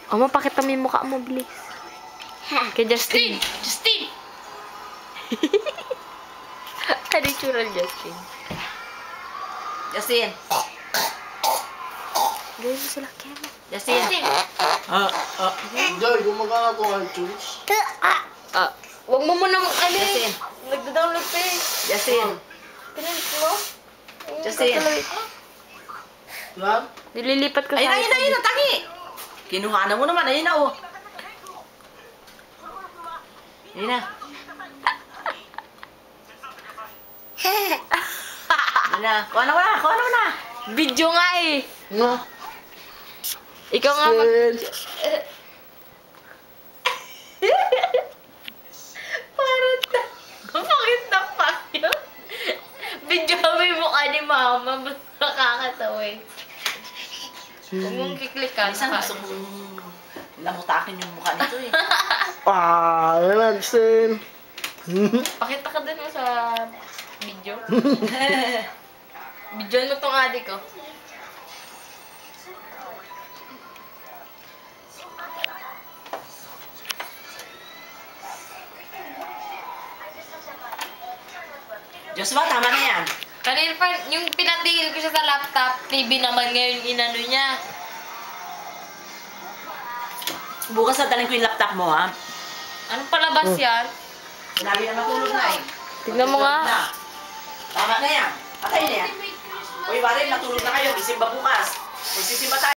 O, mapakita mo yung mukha mo, bilis. Kay Justin. Justin! Ano yung tsura ni Justin? Justin! Gawin mo sila, Kemo. Justin! Joy, gumagana ko ang iTunes. Huwag mo munang, Justin! nagda-download pa eh. Justin! Pinag mo? Justin! Lan? Nililipat ko Ayun, ayun, ayun, tangi! Kinuha na mo naman, ayun na, oh. Ayun na. Ayun na. Kuha na mo na, kuha na mo na. Video nga eh. Nga. Ikaw nga mag... Sen. Parang na... Bakit na pa yun? Video mo yung mukha ni Mama. Ba't nakakatawa eh? Huwag mong kiklikan. Minsan gusto mong lamutakin yung mukha nito eh. Yan na, Sen. Pakita ka din mo sa video. Video mo tong adik ko. Joshua, tama na yan. Kanina pa, yung pinatigil ko siya sa laptop, TV naman ngayon inano niya. Bukas na dalhin ko yung laptop mo, ha? Anong palabas yan? Sinabi na matulog na eh. Tignan mo nga. Na. Tama na yan. Patay na yan. Uy, Warren, natulog na kayo. Isimba bukas. Magsisimba tayo.